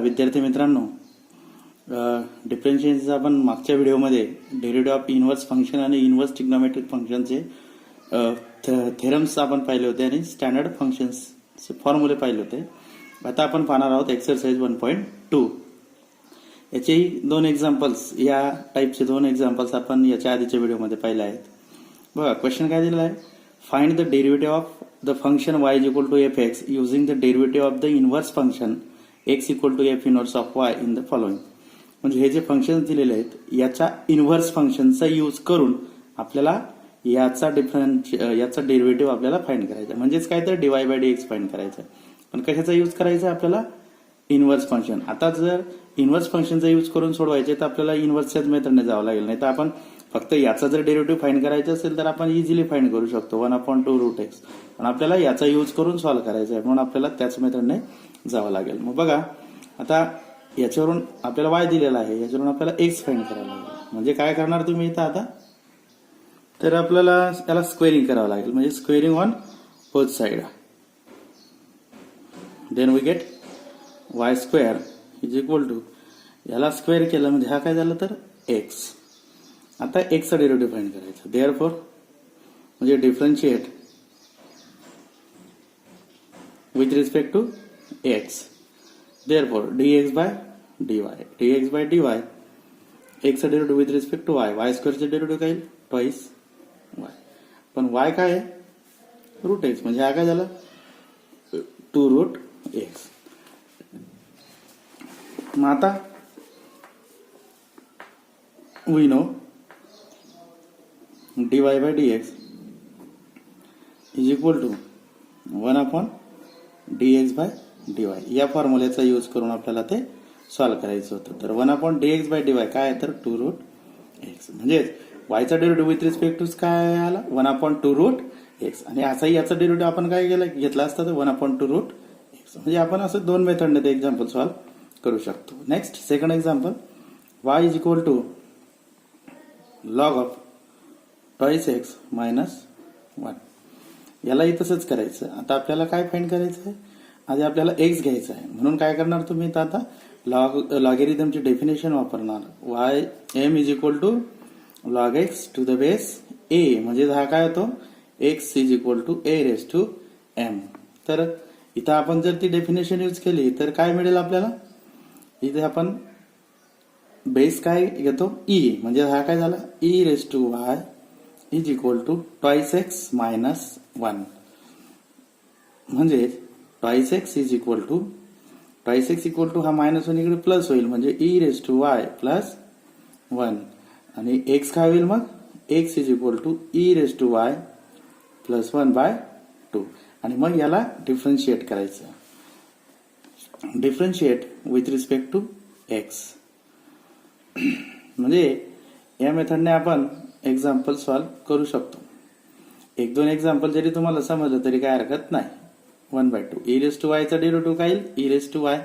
विद्यार्थी मित्रांनो, डिफरन्शिएशनचा आपण मागच्या व्हिडिओमध्ये डेरिव्हेटिव्ह ऑफ इनव्हर्स फंक्शन आणि इनव्हर्स ट्रिग्नोमेट्रिक फंक्शनचे थेरम्स आपण पाहिले होते आणि स्टँडर्ड फंक्शन्सचे फॉर्म्युले पाहिले होते. आता आपण पाहणार आहोत एक्सरसाइज 1.2. याचे दोन एक्झाम्पल्स, या टाईपचे दोन एक्झाम्पल्स आपण याच्या आधीच्या व्हिडिओमध्ये पाहिले आहेत. बघा, क्वेश्चन काय दिलेला आहे, find the derivative of the function y is equal to F X using the derivative of the inverse function x equal to F inverse of y in the following. म्हणजे हे जे फंक्शन दिलेले आहेत याच्या inverse फंक्शनचा use करून आपल्याला याचा डेरिव्हेटिव्ह आपल्याला फाइंड करायचा, म्हणजेच काय तर dy बाय dx फाइंड करायचा. पण कशाचा यूज करायचा आपल्याला, इनव्हर्स फंक्शन. आता जर इनव्हर्स फंक्शनचा यूज करून सोडवायचे तर आपल्याला इनव्हर्सच्याच मेथडने जावं लागेल, नाही तर आपण फक्त याचा जर डेरिव्हेटिव्ह फाइंड करायचा असेल तर आपण इझिली फाइंड करू शकतो 1/2√x. पण आपल्याला याचा यूज करून सॉल्व्ह करायचा आहे म्हणून आपल्याला त्याच मेथडने जावं लागेल. मग बघा, आता याच्यावरून आपल्याला y दिलेला आहे, याच्यावरून आपल्याला x फाइंड करावं लागेल. म्हणजे काय करणार तुम्ही इथं आता, तर आपल्याला याला स्क्वेअरिंग करावं लागेल, म्हणजे squaring on both side. Then we get y square is equal to, याला स्क्वेअर केलं म्हणजे हा काय झालं तर x. आता x चा डेरिव्हेटिव्ह फाइंड करायचा. देअरफॉर म्हणजे differentiate with respect to x. Therefore dx by dy, dx by dy, x चा derivative with respect to y, y square चा डेरिव्हेटिव्ह काय येईल ट्वाइस y. पण y काय आहे √x, म्हणजे हा काय झाला 2√x. मग आता we know dy by dx is equal to 1/dx by dy. या फॉर्म्युल्याचा यूज करून आपल्याला ते सॉल्व्ह करायचं होतं. तर 1/dx बाय dy काय आहे तर 2√x, म्हणजे y चा डेरिव्हेटिव्ह विथ रिस्पेक्ट टू काय आला 1/2√x. आणि असाही याचा डेरिव्हेटिव्ह आपण काय घेतला असता तर 1/2√x. म्हणजे आपण असं दोन मेथडने ते एक्झाम्पल सॉल्व्ह करू शकतो. Next second example, y is equal to log of twice x minus 1. यालाही तसंच करायचं. आता आपल्याला काय फाइंड करायचं आहे, आधी आपल्याला x घ्यायचा आहे, म्हणून काय करणार तुम्ही तर आता लॉगॅरिथमची डेफिनेशन वापरणार. y m is equal to log x to the base a, म्हणजे हा काय होतो x is equal to a raise to m. तर इथं आपण जर ती डेफिनेशन यूज केली तर काय मिळेल आपल्याला, इथे आपण बेस काय घेतो e, म्हणजे हा काय झाला e raise to y is equal to twice x minus 1. म्हणजे twice x is equal to, twice x equal to हा -1 इकडे प्लस होईल, म्हणजे e raise to y plus 1. आणि x काय होईल मग, x is equal to e raise to y plus 1/2. आणि मग याला डिफरन्शिएट करायचं, differentiate with respect to x. म्हणजे या मेथडने आपण एक्झाम्पल सॉल्व्ह करू शकतो. एक दोन एक्झाम्पल जरी तुम्हाला समजलं तरी काय हरकत नाही. 1/2 e रेस टू y चा डेरिव्हेटिव्ह काय येईल e रेस टू y,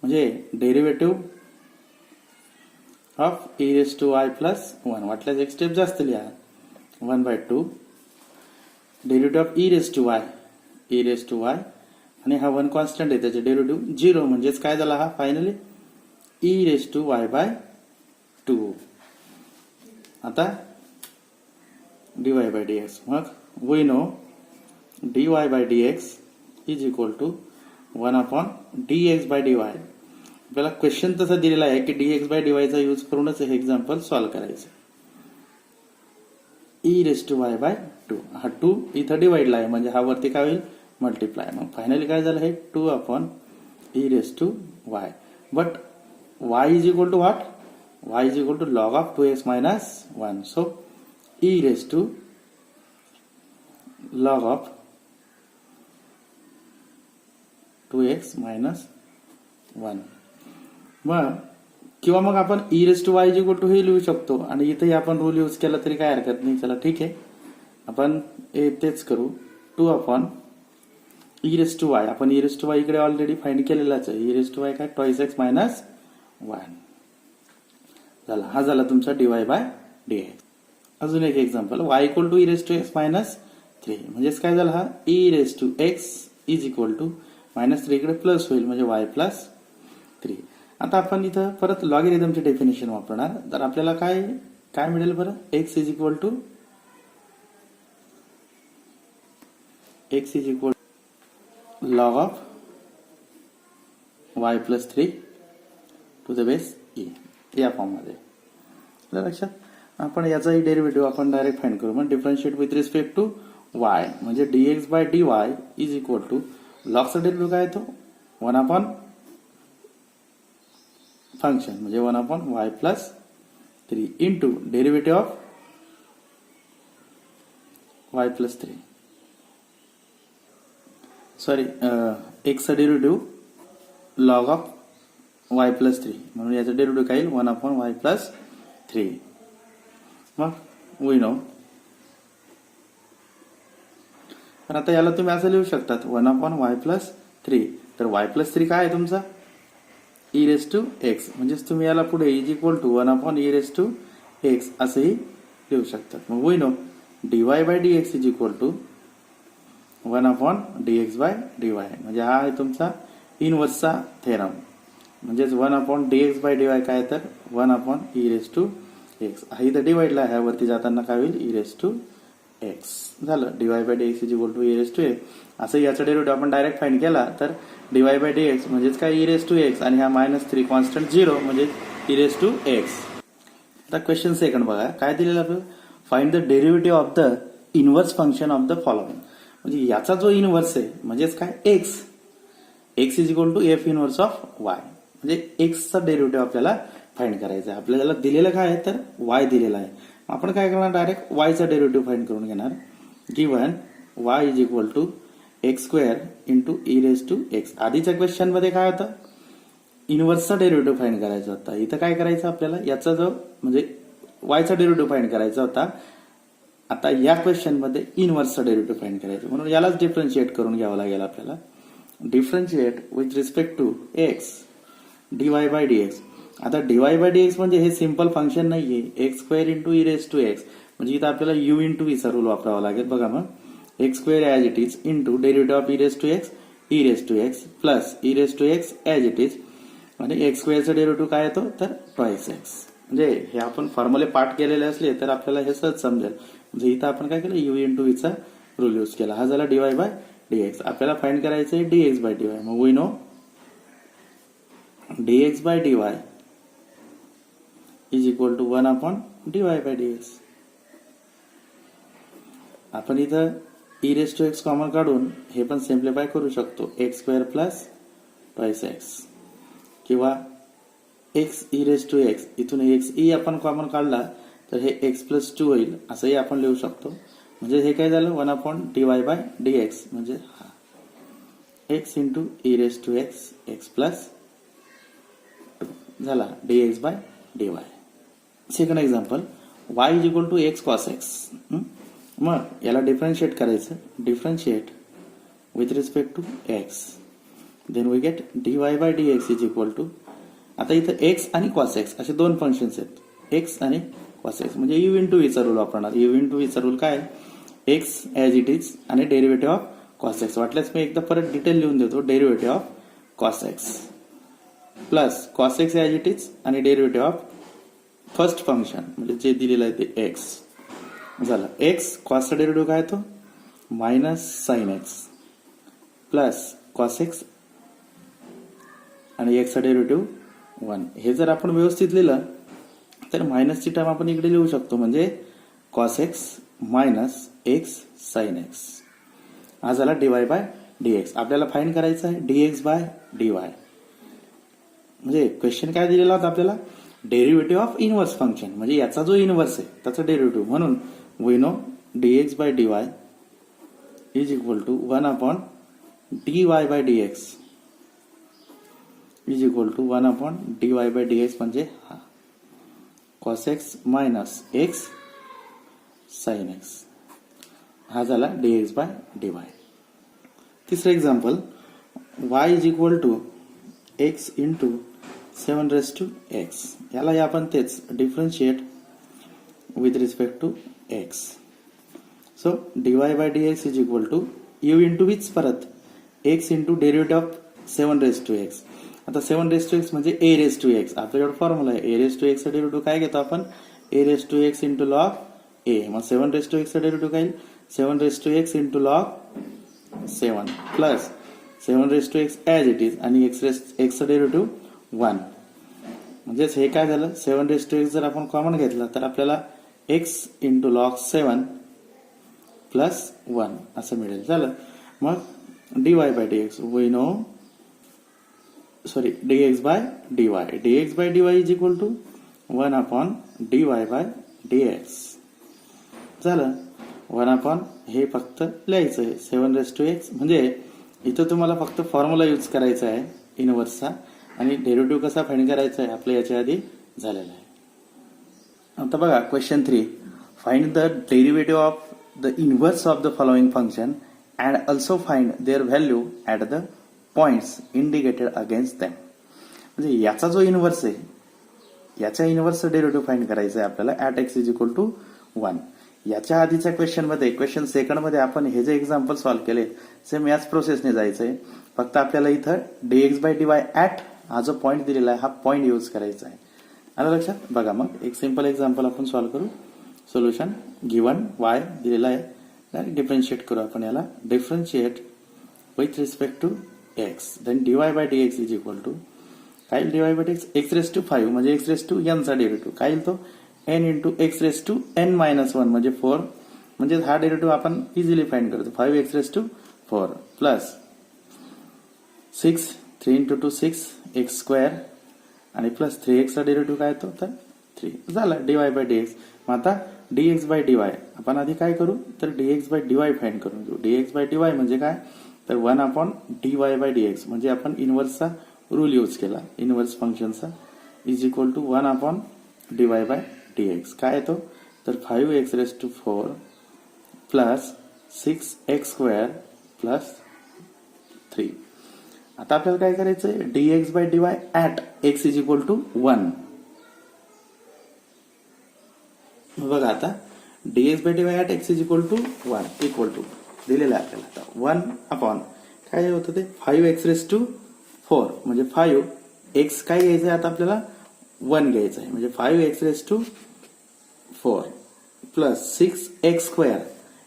म्हणजे derivative of e raise to y plus 1. वाटल्यास एक स्टेप जास्त लिहा. 1/2 derivative of e raise to y, e raise to y, आणि हा 1 कॉन्स्टंट आहे, त्याचे डेरिव्हेटिव्ह 0, म्हणजेच काय झाला हा finally e raise to y by 2. आता dy बाय dx, मग we know dy by dx is equal to 1/dx by dy. आपल्याला क्वेश्चन तसा दिलेला आहे की dx बाय dy चा यूज करूनच हे एक्झाम्पल सॉल्व्ह करायचं. e raise to y by 2, हा 2 इथं डिवाइडला आहे, म्हणजे हा वरती काय होईल मल्टिप्लाय. मग फायनली काय झालं हे 2/e raise to y. But y is equal to what, y is equal to log of 2x minus 1. So e raised to log of 2x minus 1. मग किंवा मग आपण e raised to y is equal to हे लिहू शकतो, आणि इथेही आपण रूल यूज केला तरी काय हरकत नाही. चला ठीक आहे, आपण तेच करू. 2/e raised to y, आपण e raised to y इकडे ऑलरेडी फाइंड केलेलाच आहे. e raised to y काय ट्वाइस x मायनस 1 झाला. हा झाला तुमचा dy बाय dx. अजून एक example, y equal to e raise to x minus 3, म्हणजेच काय झाला हा e raise to x is equal to -3 इकडे प्लस होईल, म्हणजे y प्लस 3. आता आपण इथं परत लॉगॅरिथमचे डेफिनेशन वापरणार. तर आपल्याला काय काय मिळेल बरं? x is equal to log of y plus 3 to the base e या फॉर्ममध्ये. लक्षात आपण याचाही डेरिव्हेटिव्ह आपण डायरेक्ट फाइंड करू. मग differentiate with respect to y म्हणजे dx by dy is equal to लॉगचा डेरिव्हेटिव्ह काय येतो 1 अपॉन फंक्शन म्हणजे 1 upon y plus 3 into derivative of y plus 3 sorry x चा derivative log of y plus 3 म्हणून याचा डेरिव्हेटिव्ह काय येईल 1 अपॉन y प्लस 3. मग वी नो. पण आता याला तुम्ही असं लिहू शकतात 1 अपॉन y प्लस 3. तर y प्लस 3 काय आहे तुमचा e रेस टू x म्हणजेच तुम्ही याला पुढे is equal to 1 upon e raise to x असंही लिहू शकतात. मग we know dy by dx is equal to 1 upon dx by dy म्हणजे हा आहे तुमचा इनवर्सचा थेरम. म्हणजेच 1 अपॉन dx बाय dy काय तर 1 upon e raise to x. हा इथं डिवाइडला आहे वरती जाताना काय होईल e रेस टू x झालं. dy by dx is equal to e raise to x असं याचा डेरिव्हेटिव्ह आपण डायरेक्ट फाइंड केला तर dy बाय dx म्हणजेच काय e रेस टू x आणि हा -3 कॉन्स्टंट 0 म्हणजे e रेस टू x. आता क्वेश्चन सेकंड बघा काय दिलेलं आपलं. Find the derivative of the inverse function of the following. म्हणजे याचा जो इनव्हर्स आहे म्हणजेच काय x is equal to f inverse of y म्हणजे x चा डेरिव्हेटिव्ह आपल्याला फाइंड करायचा आहे. आपल्याला दिलेलं काय आहे तर y दिलेला आहे. आपण काय करणार डायरेक्ट y चा डेरिव्हेटिव्ह फाइंड करून घेणार. Given y is equal to X square into E raise to X. आधीच्या क्वेश्चन मध्ये काय होतं इनव्हर्सचा डेरिव्हेटिव्ह फाइंड करायचा होता. इथं काय करायचं आपल्याला याचा जो म्हणजे y चा डेरिव्हेटिव्ह फाइंड करायचा होता. आता या क्वेश्चन मध्ये इनव्हर्सचा डेरिव्हेटिव्ह फाइंड करायचा म्हणून यालाच डिफरन्शिएट करून घ्यावं लागेल आपल्याला. Differentiate with respect to x dy by dx. आता dy बाय dx म्हणजे हे सिंपल फंक्शन नाहीये X square into E raise to X म्हणजे इथं आपल्याला u इंटू ई चा रूल वापरावा लागेल. बघा मग X square as it is into derivative of E raise to X E raise to X plus E raise to X as it is आणि X स्क्वेअरचा डेरिव्हेटिव्ह काय येतो तर ट्वाइस एक्स. म्हणजे हे आपण फॉर्म्युले पाठ केलेले असले तर आपल्याला हे सहज समजेल. म्हणजे इथं आपण काय केलं u इंटू ई चा रूल यूज केला. हा झाला dy बाय dx. आपल्याला फाइंड करायचं आहे dx बाय dy. मग we know dx by dy is equal to 1 upon dy by dx. आपण इथं e raise to x common काढून हे पण सिम्प्लिफाय करू शकतो. X square plus twice x किंवा x E raise to x इथून एक्स ई आपण कॉमन काढला तर हे एक्स प्लस 2 होईल असंही आपण लिहू शकतो. म्हणजे हे काय झालं 1 अपॉन dy बाय dx म्हणजे हा X into E raise to X X plus 2 झाला dx by dy. Second example y is equal to X cos X. मग याला डिफरन्शिएट करायचं. Differentiate with respect to x then we get dy by dx is equal to. आता इथं x आणि cos x असे दोन functions आहेत x आणि कॉस एक्स म्हणजे u इंटू चा रूल वापरणार. u इंटू चा रूल काय x ऍज इट इज आणि डेरिव्हेटिव्ह ऑफ कॉस एक्स. वाटल्यास मी एकदा परत डिटेल लिहून देतो. Derivative of cos x plus cos x as it is आणि डेरिव्हेटिव्ह ऑफ फर्स्ट फंक्शन म्हणजे जे दिलेलं आहे ते एक्स झालं. एक्स कॉसचा डेरिव्हेटिव्ह काय तो minus sine x plus cos x आणि एक्सचा डेरिव्हेटिव्ह 1. हे जर आपण व्यवस्थित लिहिलं तर मायनसची टर्म आपण इकडे लिहू शकतो म्हणजे cos x minus x sine x. हा झाला dy बाय dx. आपल्याला फाइंड करायचं आहे dx बाय dy. म्हणजे क्वेश्चन काय दिलेला होता आपल्याला डेरिव्हेटिव्ह ऑफ इनव्हर्स फंक्शन म्हणजे याचा जो इनव्हर्स आहे त्याचा डेरिव्हेटिव्ह. म्हणून we know dx by dy is equal to 1 upon dy by dx is equal to 1 upon dy by dx म्हणजे हा cos x minus x sin x. हा झाला dx बाय dy. तिसरं example y is equal to x into 7 raise to x. याला आपण तेच differentiate with respect to x. So dy by dx is equal to u into which परत x into derivative of 7 raise to x. आता 7 म्हणजे a raise to X. आपल्याकडे formula आहे. a raise to X चा derivative काय घेतो आपण? a raise to X into log a. मग 7 चा डेरिव्हेटिव्ह काय येईल? 7 into log 7 plus 7 as it is आणि चा डेरिव्हेटिव्ह 1. म्हणजेच हे काय झालं? 7 जर आपण कॉमन घेतला तर आपल्याला x इंटू लॉग 7 प्लस 1 असं मिळेल. झालं. मग dy by dx we know dx by dy. dx by dy is equal to 1 upon dy by dx. झालं. 1 अपॉन हे फक्त लिहायचं आहे 7 म्हणजे इथं तुम्हाला फक्त फॉर्म्युला यूज करायचा आहे इनव्हर्सचा आणि डेरिव्हेटिव्ह कसा फाइंड करायचा आहे आपल्या याच्या आधी झालेला आहे. आता बघा question 3. Find the derivative of the inverse of the following function and also find their value at the points indicated against them. म्हणजे याचा जो इनव्हर्स आहे याच्या इनव्हर्सचा डेरिव्हेटिव्ह फाइंड करायचा आहे आपल्याला at x is equal to 1. याच्या आधीच्या क्वेश्चन सेकंड मध्ये आपण हे जे एक्झाम्पल सॉल्व्ह केले सेम याच प्रोसेसने जायचंय. फक्त आपल्याला इथं dx बाय dy ऍट हा जो पॉइंट दिलेला आहे हा पॉइंट यूज करायचा आहे. आलं लक्षात? बघा मग एक सिंपल एक्झाम्पल आपण सॉल्व्ह करू. सोल्युशन गिवन y दिलेला आहे. डिफरन्शिएट करू आपण याला. Differentiate with respect to x. Then dy by dx is equal to काय dy by dx x raise to 5 म्हणजे x रेस टू n चा डेरिव्हेटिव्ह काय येईल तो n into x raise to n minus 1 म्हणजे 4. म्हणजे हा डेरिव्हेटिव्ह आपण इझिली फाइंड करतो. 5x raise to 4 plus 6 3 into 2 6 x square आणि प्लस 3x चा डेरिव्हेटिव्ह काय येतो तर 3. झाला dy बाय dx. मग आता dx बाय dy आपण आधी काय करू तर dx बाय dy फाइंड करून घेऊ. dx बाय dy म्हणजे काय तर 1 अपॉन dy बाय dx म्हणजे आपण इनव्हर्सचा रूल यूज केला इनव्हर्स फंक्शनचा is equal to 1 upon dy by dx. काय येतो तर 5x raise to 4 plus 6x square plus 3. आता आपल्याला काय करायचंय dx by dy at x is equal to 1. बघा आता dx by dy at x is equal to 1 equal to दिलेलं आहे आपल्याला. आता 1 अपॉन काय होतं ते 5x रेस टू 4 म्हणजे 5x काय घ्यायचं आहे आता आपल्याला 1 घ्यायचं आहे म्हणजे 5x raise to 4 plus 6x square.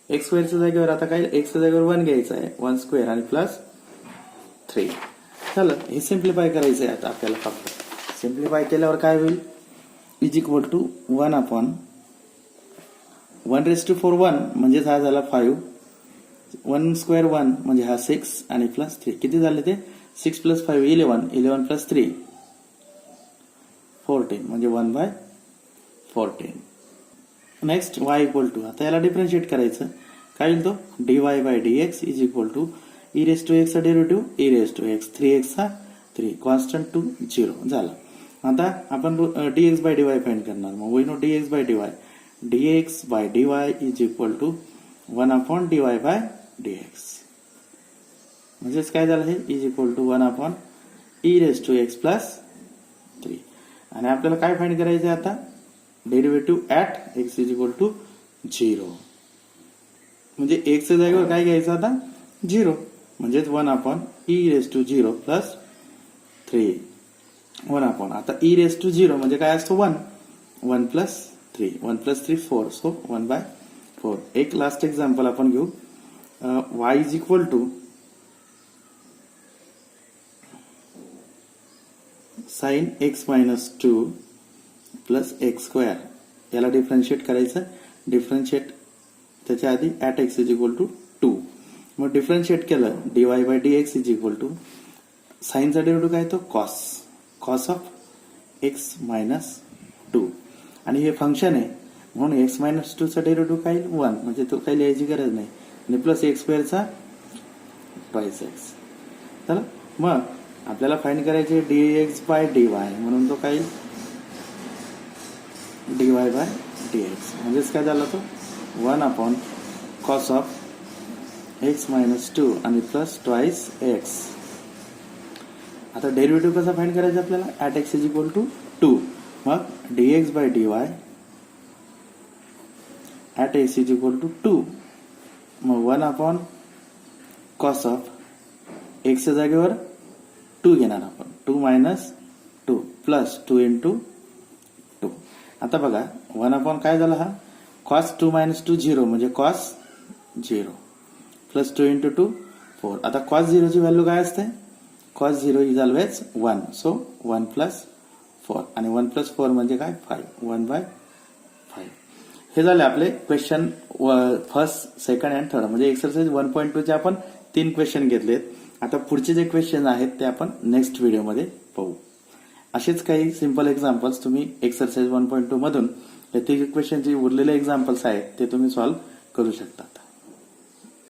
x स्क्वेअरच्या जागेवर आता काय x च्या जागेवर 1 घ्यायचं आहे 1 स्क्वेअर आणि प्लस 3. झालं. हे सिम्प्लिफाय करायचं आहे आता आपल्याला. फक्त सिम्प्लिफाय केल्यावर काय होईल is equal to 1 upon 1 raise to 4 1 म्हणजे हा झाला 5 1 स्क्वेअर 1 म्हणजे हा 6 आणि प्लस 3. किती झाले ते 6 प्लस 5 11 11 प्लस 3 14 म्हणजे 1 by 14. Next y equal to आता याला डिफरन्शिएट करायचं काय येईल तो dy by dx is equal to e raise to x चा derivative e raise to x 3x चा 3 कॉन्स्टंट टू 0 झाला. आता आपण dx बाय dy फाइंड करणार. मग we know dx by dy dx by dy is equal to 1 upon dy by dx. म्हणजेच काय झालं हे is equal to 1 upon e raise to x plus 3. आणि आपल्याला काय फाइंड करायचं आहे आता derivative at x is equal to 0 म्हणजे x च्या जागेवर काय घ्यायचं आता 0 म्हणजेच 1 upon e raise to 0 plus 3 1 upon आता e रेस टू 0 म्हणजे काय असतो 1 1 प्लस 3 1 प्लस 3 4 सो 1 बाय 4. एक लास्ट एक्झाम्पल आपण घेऊ. y is equal to sine x minus 2 plus x square. याला डिफरन्शिएट करायचं. डिफरन्शिएट त्याच्या आधी at x is equal to 2. मग डिफरन्शिएट केलं dy by dx is equal to साइनचा डेरिव्हेटिव्ह काय तो कॉस ऑफ x मायनस 2 आणि हे फंक्शन आहे म्हणून x मायनस 2 चा डेरिव्हेटिव्ह काय 1 म्हणजे तो काही लिहायची गरज नाही आणि प्लस x स्क्वेअरचा ट्वाइस x. चला मग आपल्याला फाइंड करायचे dx बाय dy म्हणून तो काय dy बाय dx म्हणजेच काय झाला तो 1 upon cos of x minus 2 आणि प्लस ट्वाइस x. आता डेरिव्हेटिव्ह कसा फाइंड करायचा आपल्याला at x is equal to 2. मग dx by dy at x is equal to 2 मग 1 अपॉन कॉस ऑफ x च्या जागेवर 2 घेणार आपण 2 मायनस 2 प्लस 2 इंटू 2. आता बघा 1 अपॉन काय झाला हा कॉस 2 मायनस 2 0 म्हणजे कॉस 0 प्लस 2 इंटू 2 4. आता कॉस 0 ची व्हॅल्यू काय असते cos 0 is always 1 so 1 plus 4 आणि 1 प्लस 4 म्हणजे काय 5 1/5. हे झाले आपले question first second and third म्हणजे एक्सरसाइज 1.2 चे आपण 3 क्वेश्चन घेतलेत. आता पुढचे जे क्वेश्चन आहेत ते आपण नेक्स्ट व्हिडिओमध्ये पाहू. असेच काही सिंपल एक्झाम्पल्स तुम्ही एक्सरसाइज 1.2 मधून ते क्वेश्चनचे उरलेले एक्झाम्पल्स आहेत ते तुम्ही सॉल्व्ह करू शकता.